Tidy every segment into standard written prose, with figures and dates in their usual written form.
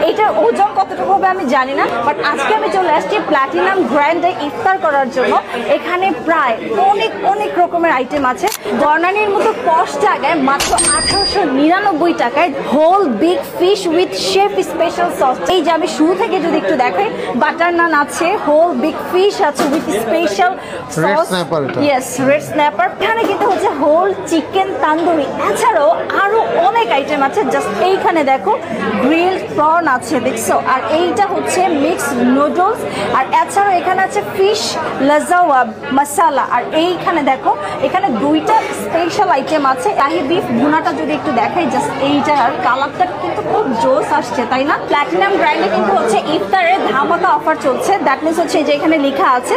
এটার ওজন কতটুকু হবে আমি জানি না, বাট আজকে আমি চলে আসছি প্ল্যাটিনাম গ্র্যান্ডে ইফতার করার জন্য। এখানে প্রায় অনেক অনেক রকমের আইটেম আছে। বর্ণানীর মতো পশ জায়গায় মাত্র 1899 টাকায় whole big fish with chef special sauce. এই যে আমি শুরু থেকে যদি একটু দেখাই, বাটার নান আছে, হোল বিগ ফিশ আছে with special sauce, yes red snapper. এখানে কিন্তু হচ্ছে হোল চিকেন তান্দুরি, এছাড়াও আরো অনেক আইটেম আছে। জাস্ট এইখানে দেখো গ্রিলড প্রন আছে, দেখছো, আর এইটা হচ্ছে মিক্সড নুডলস, আর এছাড়াও এখানে আছে ফিশ লাজাওয়া মশালা। আর এইখানে দেখো এখানে দুইটা স্পেশাল আইটেম আছে। শাহি বিফ ভুনাটা যদি একটু দেখাই, জাস্ট এইটার কালারটা কিন্তু খুব জোস আসছে, তাই না? প্ল্যাটিনাম গ্র্যান্ডে কিন্তু হচ্ছে ইফতারের ধামাকা অফার চলছে। দ্যাট মিনস হচ্ছে যে এখানে লেখা আছে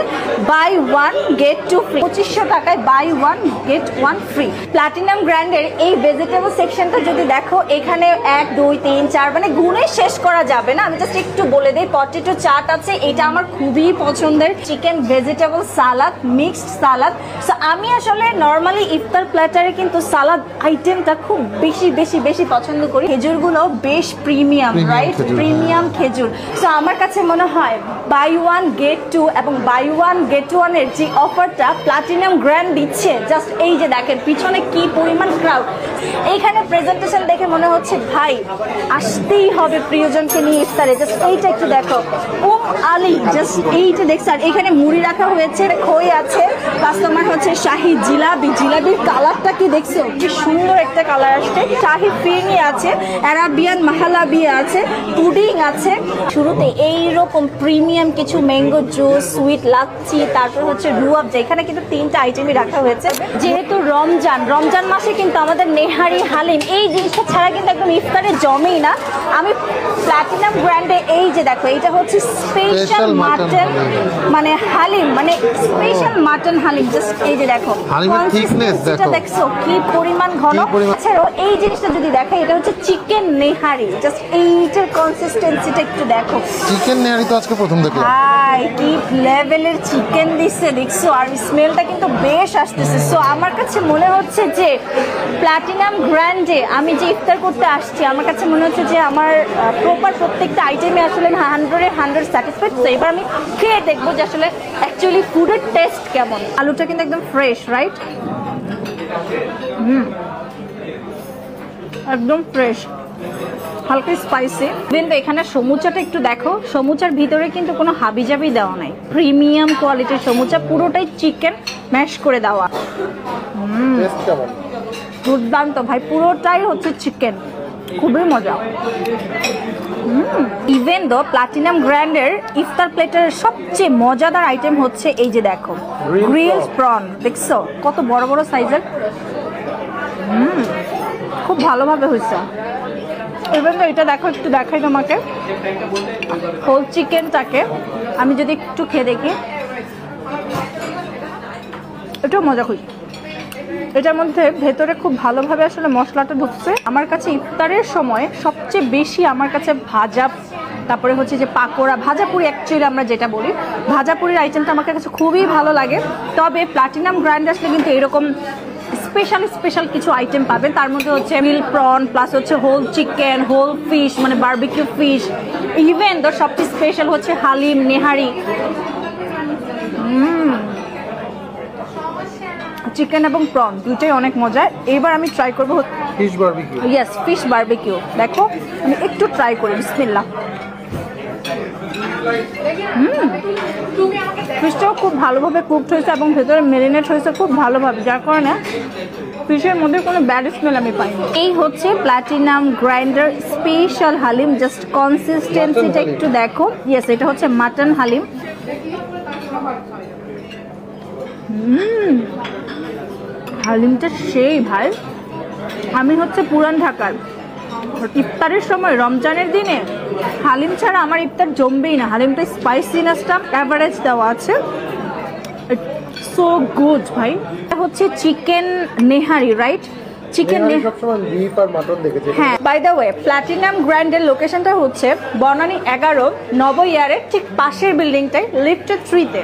buy one get two free, 2500 টাকায় buy one get one free. Platinum গ্র্যান্ডের এই ভেজিটেবল সেকশনটা যদি দেখো, এখানে 1 2 3 4 মানে গুণে শেষ করা যাবে না। আমি জাস্ট একটু বলে দিই, পটেটো চাট আছে, এটা আমার খুবই পছন্দের। চিকেন ভেজিটেবল সালাদ, মিক্সড সালাদ। সো আমি আসলে নর্মালি ইফতার প্ল্যাটারে কিন্তু সালাদ আইটেমটা খুব বেশি বেশি বেশি পছন্দ করি। খেজুরগুলো বেশ প্রিমিয়াম, রাইট? প্রিমিয়াম খেজুর। সো আমার কাছে মনে হয় বাই ওয়ান গেট টু এবং বাই ওয়ান গেট ওয়ানের যে অফারটা প্ল্যাটিনাম গ্র্যান্ড দিচ্ছে, জাস্ট এই যে দেখেন পিছনে কি পরিমাণ ক্রাউড। এইখানে প্রেজেন্টেশন দেখে মনে হচ্ছে ভাই আসতেই হবে প্রিয়জনকে নিয়ে ইফতারে। জাস্ট এইটা একটু দেখো, আলি, জাস্ট এইটা দেখছে। আর এখানে মুড়ি রাখা হয়েছে, খই আছে, প্লাস তোমার হচ্ছে শাহি জিলাপি। জিলাপির কালারটা কি দেখছো, কি সুন্দর একটা কালার আসছে। শাহি ফিরনি আছে, অ্যারাবিয়ান মাহালাবিয়া আছে, পুডিং আছে। শুরুতে এইরকম প্রিমিয়াম কিছু ম্যাঙ্গো জুস, সুইট লাচ্ছি, তারপর হচ্ছে রুয়াবজা। এখানে কিন্তু 3টা আইটেমই রাখা হয়েছে। যেহেতু রমজান মাসে কিন্তু আমাদের নেহারি হালিম এই জিনিসটা ছাড়া কিন্তু একদম ইফতারে জমেই না। আমি প্ল্যাটিনাম গ্র্যান্ডে এই যে দেখো, এটা হচ্ছে স্পেশাল মাটন মানে হালিম, মানে স্পেশাল মাটন হালিম। জাস্ট এই যে দেখো কনসিস্টেন্সিটা দেখছো কি পরিমাণ ঘন। এছাড়াও এই জিনিসটা যদি দেখাই, এটা হচ্ছে চিকেন নেহারি। জাস্ট এইটার কনসিস্টেন্সিটা একটু দেখো। চিকেন নেহারি তো আজকে প্রথম দেখলাম। হাই, কি লেভেলের চিকেন দিচ্ছে দেখছো, আর স্মেলটা কিন্তু বেশ আসতেছে। সো আমার কাছে মনে হচ্ছে যে প্ল্যাটিনাম গ্র্যান্ডে আমি যে ইফতার করতে আসছি, আমার কাছে মনে হচ্ছে যে আমার প্রপার প্রত্যেকটা আইটেমে আসলে 100-এ 100 স্যাটিসফাইড। তো এবার আমি খেয়ে দেখবো যে আসলে অ্যাকচুয়ালি ফুডের টেস্ট কেমন। আলুটা কিন্তু একদম ফ্রেশ, রাইট? একদম ফ্রেশ, হালকা স্পাইসি। কিন্তু এখানে সমুচাটা একটু দেখো, সমুচার ভিতরে কিন্তু কোনো হাবিজাবি দেওয়া নাই, প্রিমিয়াম কোয়ালিটির সমুচা, পুরোটাই চিকেন ম্যাশ করে দেওয়া। দুর্দান্ত ভাই, পুরোটাই হচ্ছে চিকেন, খুবই মজা। ইভেন দো প্ল্যাটিনাম গ্র্যান্ডের ইফতার প্লেটারের সবচেয়ে মজাদার আইটেম হচ্ছে এই যে দেখো গ্রিলড প্রন, দেখছো কত বড় বড় সাইজের। খুব ভালোভাবে হয়েছে। ইভেন দো এটা দেখো, একটু দেখাই তোমাকে হোল চিকেনটাকে। আমি যদি একটু খেয়ে দেখি, এটাও মজা হয়েছে। এটার মধ্যে ভেতরে খুব ভালোভাবে আসলে মশলাটা ঢুকছে। আমার কাছে ইফতারের সময় সবচেয়ে বেশি আমার কাছে ভাজা, তারপরে হচ্ছে যে পাকোড়া, ভাজাপুরি, অ্যাকচুয়ালি আমরা যেটা বলি ভাজাপুরির আইটেমটা আমার কাছে খুবই ভালো লাগে। তবে প্ল্যাটিনাম গ্র্যান্ড আসলে কিন্তু এরকম স্পেশাল কিছু আইটেম পাবেন। তার মধ্যে হচ্ছে গ্রিল প্রন, প্লাস হচ্ছে হোল চিকেন, হোল ফিশ মানে বারবিকিউ ফিশ। ইভেন তো সবচেয়ে স্পেশাল হচ্ছে হালিম, নেহারি। চিকেন এবং প্রন দুইটাই অনেক মজা। এবার আমি ট্রাই করবো fish barbecue. Yes, fish barbecue. দেখো আমি একটু ট্রাই করি, বিসমিল্লাহ। ফিশটাও খুব ভালোভাবে কুকড হয়েছে এবং ভেতরে মেরিনেট হয়েছে খুব ভালোভাবে, যার কারণে ফিশের মধ্যে কোনো ব্যাড স্মেল আমি পাইনি। এই হচ্ছে platinum grinder special haleem. Just কনসিস্টেন্সিটা একটু দেখো। ইয়েস, এটা হচ্ছে মাটন হালিম। হালিমটা সেই ভাই। আমি হচ্ছে পুরান ঢাকার, ইফতারের সময় রমজানের দিনে হালিম ছাড়া আমার ইফতার জমবেই না। হালিমটা স্পাইসিনেসটা অ্যাভারেজ দেওয়া আছে, সো গুড ভাই। এটা হচ্ছে চিকেন নেহারি, রাইট? চিকেন সবসময় বিফ আর মাটন দেখেছি। হ্যাঁ, বাই দ্য ওয়ে প্ল্যাটিনাম গ্র্যান্ডের লোকেশনটা হচ্ছে বনানী 11 নব ইয়ারের ঠিক পাশের বিল্ডিংটায় লিফটেড 3-তে।